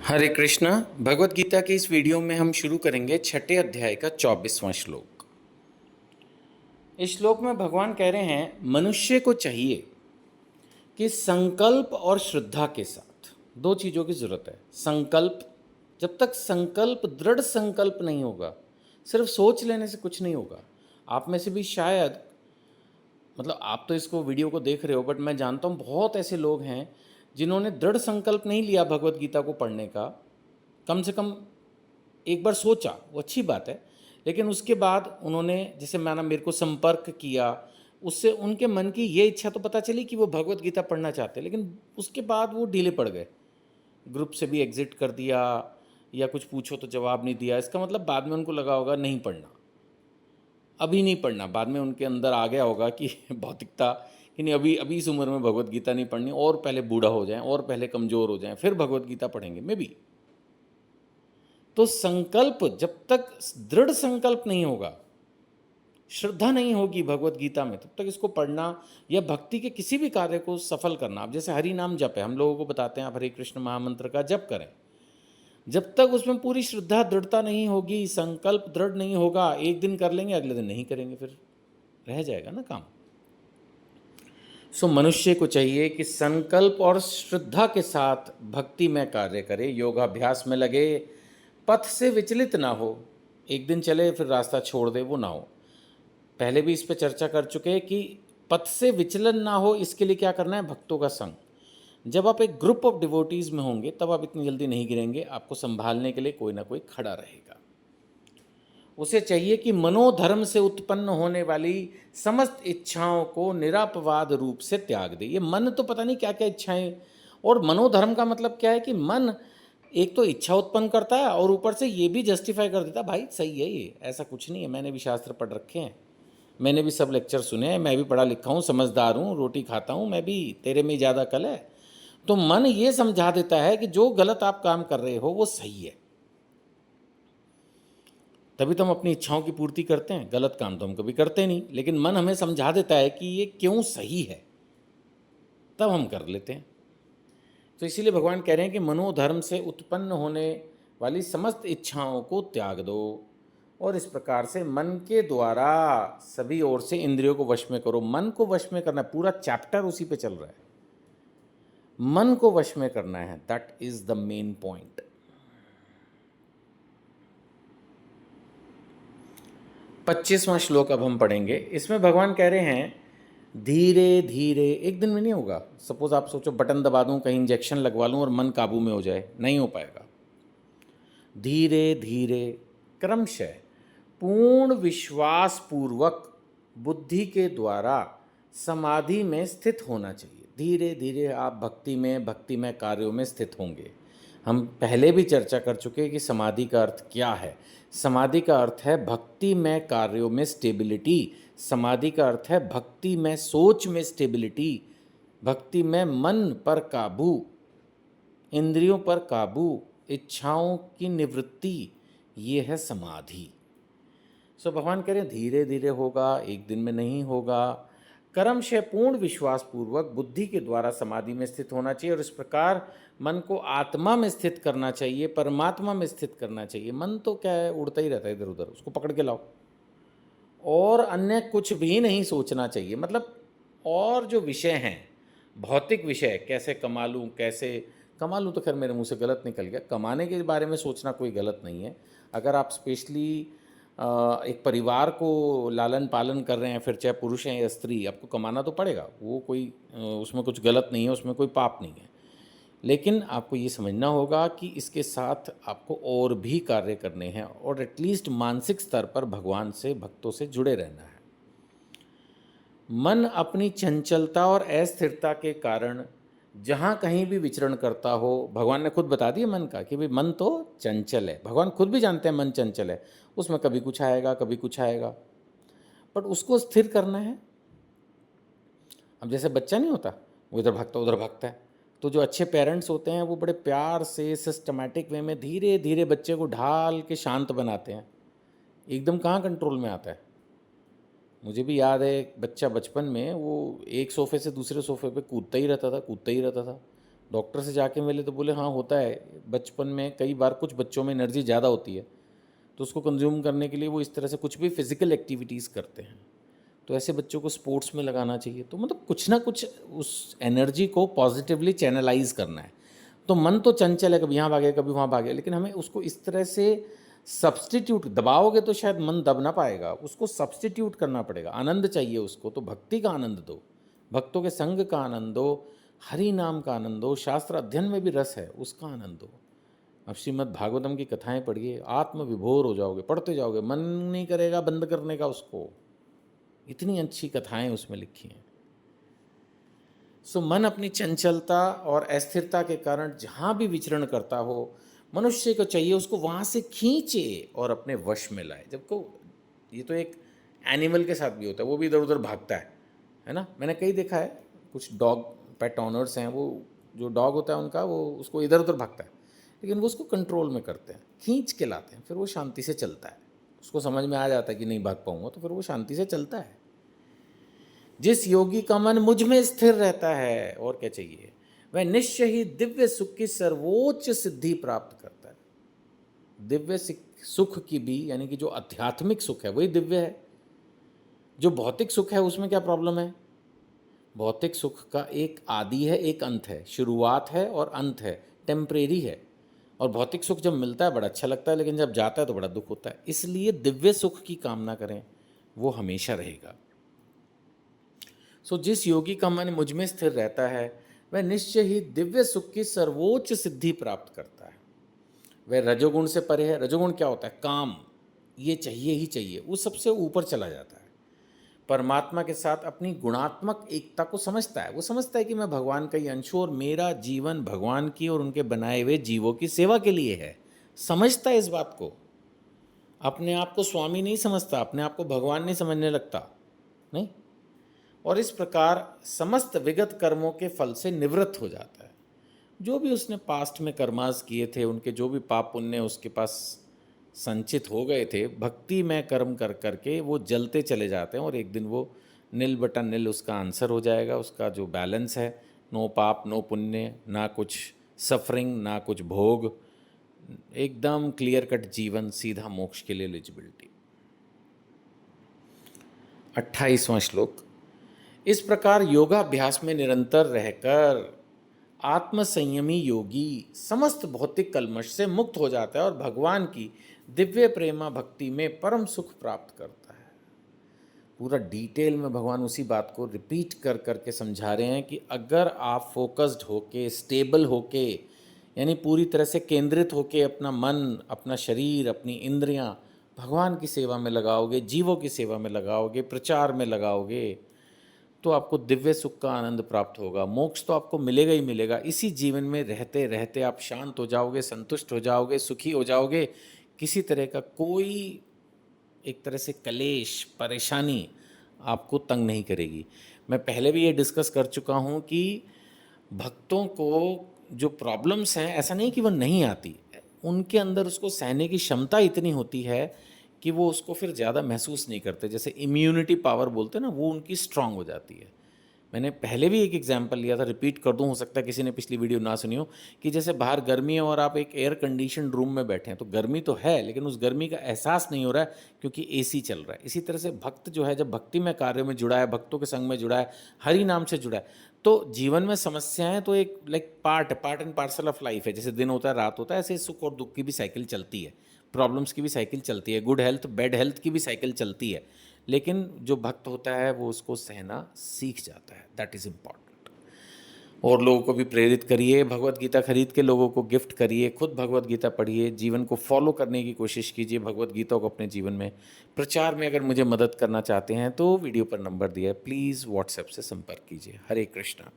हरे कृष्णा। भगवत गीता के इस वीडियो में हम शुरू करेंगे छठे अध्याय का 24वां श्लोक। इस श्लोक में भगवान कह रहे हैं मनुष्य को चाहिए कि संकल्प और श्रद्धा के साथ दो चीज़ों की ज़रूरत है। संकल्प, जब तक संकल्प दृढ़ संकल्प नहीं होगा, सिर्फ सोच लेने से कुछ नहीं होगा। आप में से भी शायद, मतलब आप तो इसको वीडियो को देख रहे हो, बट मैं जानता हूँ बहुत ऐसे लोग हैं जिन्होंने दृढ़ संकल्प नहीं लिया भगवत गीता को पढ़ने का। कम से कम एक बार सोचा, वो अच्छी बात है, लेकिन उसके बाद उन्होंने, जैसे मैंने मेरे को संपर्क किया, उससे उनके मन की ये इच्छा तो पता चली कि वो भगवत गीता पढ़ना चाहते हैं, लेकिन उसके बाद वो ढीले पड़ गए, ग्रुप से भी एग्जिट कर दिया या कुछ पूछो तो जवाब नहीं दिया। इसका मतलब बाद में उनको लगा होगा नहीं पढ़ना, अभी नहीं पढ़ना। बाद में उनके अंदर आ गया होगा कि भौतिकता, कि नहीं, अभी अभी इस उम्र में भगवत गीता नहीं पढ़नी, और पहले बूढ़ा हो जाएं और पहले कमज़ोर हो जाएं फिर भगवत गीता पढ़ेंगे मे बी। तो संकल्प, जब तक दृढ़ संकल्प नहीं होगा, श्रद्धा नहीं होगी भगवत गीता में, तब तक इसको पढ़ना या भक्ति के किसी भी कार्य को सफल करना। अब जैसे हरि नाम जप है, हम लोगों को बताते हैं आप हरे कृष्ण महामंत्र का जप करें, जब तक उसमें पूरी श्रद्धा दृढ़ता नहीं होगी, संकल्प दृढ़ नहीं होगा, एक दिन कर लेंगे अगले दिन नहीं करेंगे, फिर रह जाएगा ना काम। सो मनुष्य को चाहिए कि संकल्प और श्रद्धा के साथ भक्ति में कार्य करे, योगाभ्यास में लगे, पथ से विचलित ना हो। एक दिन चले फिर रास्ता छोड़ दे, वो ना हो। पहले भी इस पर चर्चा कर चुके हैं कि पथ से विचलन ना हो, इसके लिए क्या करना है? भक्तों का संग। जब आप एक ग्रुप ऑफ डिवोटीज में होंगे तब आप इतनी जल्दी नहीं गिरेंगे, आपको संभालने के लिए कोई ना कोई खड़ा रहेगा। उसे चाहिए कि मनोधर्म से उत्पन्न होने वाली समस्त इच्छाओं को निरापवाद रूप से त्याग दे। ये मन तो पता नहीं क्या क्या इच्छाएं, और मनोधर्म का मतलब क्या है कि मन एक तो इच्छा उत्पन्न करता है और ऊपर से ये भी जस्टिफाई कर देता है, भाई सही है ये, ऐसा कुछ नहीं है, मैंने भी शास्त्र पढ़ रखे हैं, मैंने भी सब लेक्चर सुने हैं, मैं भी पढ़ा लिखा हूँ, समझदार हूँ, रोटी खाता हूँ, मैं भी, तेरे में ज़्यादा कल है। तो मन ये समझा देता है कि जो गलत आप काम कर रहे हो वो सही है। तभी तो हम अपनी इच्छाओं की पूर्ति करते हैं, गलत काम तो हम कभी करते नहीं, लेकिन मन हमें समझा देता है कि ये क्यों सही है, तब हम कर लेते हैं। तो इसीलिए भगवान कह रहे हैं कि मनोधर्म से उत्पन्न होने वाली समस्त इच्छाओं को त्याग दो, और इस प्रकार से मन के द्वारा सभी ओर से इंद्रियों को वश में करो। मन को वश में करना, पूरा चैप्टर उसी पे चल रहा है, मन को वश में करना है, that is the main point. 25वां श्लोक अब हम पढ़ेंगे। इसमें भगवान कह रहे हैं धीरे धीरे, एक दिन में नहीं होगा। सपोज आप सोचो बटन दबा दूं, कहीं इंजेक्शन लगवा लूं और मन काबू में हो जाए, नहीं हो पाएगा। धीरे धीरे, क्रमशः, पूर्ण विश्वास पूर्वक बुद्धि के द्वारा समाधि में स्थित होना चाहिए। धीरे धीरे आप भक्ति में कार्यों में स्थित होंगे। हम पहले भी चर्चा कर चुके हैं कि समाधि का अर्थ क्या है। समाधि का अर्थ है भक्ति में कार्यों में स्टेबिलिटी। समाधि का अर्थ है भक्ति में सोच में स्टेबिलिटी, भक्ति में मन पर काबू, इंद्रियों पर काबू, इच्छाओं की निवृत्ति, ये है समाधि। सो भगवान कह रहे हैं धीरे धीरे होगा, एक दिन में नहीं होगा। कर्मशः पूर्ण विश्वास पूर्वक बुद्धि के द्वारा समाधि में स्थित होना चाहिए, और इस प्रकार मन को आत्मा में स्थित करना चाहिए, परमात्मा में स्थित करना चाहिए। मन तो क्या है, उड़ता ही रहता है इधर उधर, उसको पकड़ के लाओ, और अन्य कुछ भी नहीं सोचना चाहिए। मतलब और जो विषय हैं, भौतिक विषय, कैसे कमा लूँ, कैसे कमा लूँ, तो खैर मेरे मुंह से गलत निकल गया, कमाने के बारे में सोचना कोई गलत नहीं है। अगर आप स्पेशली एक परिवार को लालन पालन कर रहे हैं, फिर चाहे पुरुष हैं या स्त्री, आपको कमाना तो पड़ेगा, वो कोई उसमें कुछ गलत नहीं है, उसमें कोई पाप नहीं है। लेकिन आपको ये समझना होगा कि इसके साथ आपको और भी कार्य करने हैं, और एटलीस्ट मानसिक स्तर पर भगवान से, भक्तों से जुड़े रहना है। मन अपनी चंचलता और अस्थिरता के कारण जहाँ कहीं भी विचरण करता हो, भगवान ने खुद बता दिया मन का कि भाई मन तो चंचल है। भगवान खुद भी जानते हैं मन चंचल है, उसमें कभी कुछ आएगा कभी कुछ आएगा, बट उसको स्थिर करना है। अब जैसे बच्चा नहीं होता, वो इधर भागता उधर भागता है, तो जो अच्छे पेरेंट्स होते हैं वो बड़े प्यार से सिस्टमैटिक वे में धीरे धीरे बच्चे को ढाल के शांत बनाते हैं। एकदम कहाँ कंट्रोल में आता है। मुझे भी याद है एक बच्चा बचपन में, वो एक सोफ़े से दूसरे सोफ़े पे कूदता ही रहता था, कूदता ही रहता था। डॉक्टर से जाके मिले तो बोले हाँ होता है, बचपन में कई बार कुछ बच्चों में एनर्जी ज़्यादा होती है तो उसको कंज्यूम करने के लिए वो इस तरह से कुछ भी फिजिकल एक्टिविटीज़ करते हैं। तो ऐसे बच्चों को स्पोर्ट्स में लगाना चाहिए। तो मतलब कुछ ना कुछ उस एनर्जी को पॉजिटिवली चैनलाइज करना है। तो मन तो चंचल है, कभी यहाँ भागे कभी वहाँ भागे, लेकिन हमें उसको इस तरह से सब्स्टिट्यूट, दबाओगे तो शायद मन दब ना पाएगा, उसको सब्स्टिट्यूट करना पड़ेगा। आनंद चाहिए उसको, तो भक्ति का आनंद दो, भक्तों के संग का आनंद दो, हरि नाम का आनंद दो, शास्त्र अध्ययन में भी रस है उसका आनंद दो। अब श्रीमद् भागवतम की कथाएं पढ़िए, आत्म विभोर हो जाओगे, पढ़ते जाओगे, मन नहीं करेगा बंद करने का उसको। इतनी अच्छी कथाएं उसमें लिखी हैं। सो मन अपनी चंचलता और अस्थिरता के कारण जहाँ भी विचरण करता हो, मनुष्य को चाहिए उसको वहाँ से खींचे और अपने वश में लाए। जबकि ये तो एक एनिमल के साथ भी होता है, वो भी इधर उधर भागता है ना। मैंने कई देखा है, कुछ डॉग पेट ऑनर्स हैं, वो जो डॉग होता है उनका, वो उसको इधर उधर भागता है, लेकिन वो उसको कंट्रोल में करते हैं, खींच के लाते हैं, फिर वो शांति से चलता है। उसको समझ में आ जाता है कि नहीं भाग पाऊंगा, तो फिर वो शांति से चलता है। जिस योगी का मन मुझ में स्थिर रहता है, और क्या चाहिए, वह निश्चय ही दिव्य सुख की सर्वोच्च सिद्धि प्राप्त करता है। दिव्य सुख की भी, यानी कि जो आध्यात्मिक सुख है वही दिव्य है। जो भौतिक सुख है उसमें क्या प्रॉब्लम है? भौतिक सुख का एक आदि है, एक अंत है, शुरुआत है और अंत है, टेम्परेरी है। और भौतिक सुख जब मिलता है बड़ा अच्छा लगता है, लेकिन जब जाता है तो बड़ा दुख होता है। इसलिए दिव्य सुख की कामना करें, वो हमेशा रहेगा। सो जिस योगी का मन मुझ में स्थिर रहता है, वह निश्चय ही दिव्य सुख की सर्वोच्च सिद्धि प्राप्त करता है। वह रजोगुण से परे है। रजोगुण क्या होता है? काम, ये चाहिए ही चाहिए, वो सबसे ऊपर चला जाता है। परमात्मा के साथ अपनी गुणात्मक एकता को समझता है। वो समझता है कि मैं भगवान का ही अंश हूँ और मेरा जीवन भगवान की और उनके बनाए हुए जीवों की सेवा के लिए है। समझता है इस बात को। अपने आप को स्वामी नहीं समझता, अपने आप को भगवान नहीं समझने लगता, नहीं। और इस प्रकार समस्त विगत कर्मों के फल से निवृत्त हो जाता है। जो भी उसने पास्ट में कर्मास किए थे, उनके जो भी पाप पुण्य उसके पास संचित हो गए थे, भक्ति में कर्म कर करके वो जलते चले जाते हैं, और एक दिन वो नील बटा नील उसका आंसर हो जाएगा। उसका जो बैलेंस है, नो पाप नो पुण्य, ना कुछ सफरिंग ना कुछ भोग, एकदम क्लियर कट जीवन, सीधा मोक्ष के लिए एलिजिबिलिटी। 28वां श्लोक। इस प्रकार योगाभ्यास में निरंतर रहकर आत्मसंयमी योगी समस्त भौतिक कल्मश से मुक्त हो जाता है और भगवान की दिव्य प्रेमा भक्ति में परम सुख प्राप्त करता है। पूरा डिटेल में भगवान उसी बात को रिपीट कर करके समझा रहे हैं कि अगर आप फोकस्ड होके, स्टेबल होके, यानी पूरी तरह से केंद्रित होके अपना मन, अपना शरीर, अपनी इंद्रियां भगवान की सेवा में लगाओगे, जीवों की सेवा में लगाओगे, प्रचार में लगाओगे, तो आपको दिव्य सुख का आनंद प्राप्त होगा। मोक्ष तो आपको मिलेगा ही मिलेगा। इसी जीवन में रहते रहते आप शांत हो जाओगे, संतुष्ट हो जाओगे, सुखी हो जाओगे। किसी तरह का कोई एक तरह से कलेश, परेशानी आपको तंग नहीं करेगी। मैं पहले भी ये डिस्कस कर चुका हूँ कि भक्तों को जो प्रॉब्लम्स हैं, ऐसा नहीं कि वो नहीं आती, उनके अंदर उसको सहने की क्षमता इतनी होती है कि वो उसको फिर ज़्यादा महसूस नहीं करते। जैसे इम्यूनिटी पावर बोलते हैं ना, वो उनकी स्ट्रांग हो जाती है। मैंने पहले भी एक एग्जांपल लिया था, रिपीट कर दूं, हो सकता है किसी ने पिछली वीडियो ना सुनी हो, कि जैसे बाहर गर्मी है और आप एक एयर कंडीशन रूम में बैठे हैं, तो गर्मी तो है लेकिन उस गर्मी का एहसास नहीं हो रहा है क्योंकि एसी चल रहा है। इसी तरह से भक्त जो है, जब भक्ति में कार्य में जुड़ा है, भक्तों के संग में जुड़ा है, हरि नाम से जुड़ा है, तो जीवन में समस्याएं तो एक like part and parcel of life है। जैसे दिन होता है, रात होता है, ऐसे सुख और दुख की भी साइकिल चलती है, प्रॉब्लम्स की भी साइकिल चलती है, गुड हेल्थ बैड हेल्थ की भी साइकिल चलती है। लेकिन जो भक्त होता है वो उसको सहना सीख जाता है, दैट इज़ इम्पॉर्टेंट। और लोगों को भी प्रेरित करिए, भगवत गीता खरीद के लोगों को गिफ्ट करिए, खुद भगवत गीता पढ़िए, जीवन को फॉलो करने की कोशिश कीजिए, भगवत गीता को अपने जीवन में प्रचार में अगर मुझे मदद करना चाहते हैं तो वीडियो पर नंबर दिया है, प्लीज़ व्हाट्सएप से संपर्क कीजिए। हरे कृष्णा।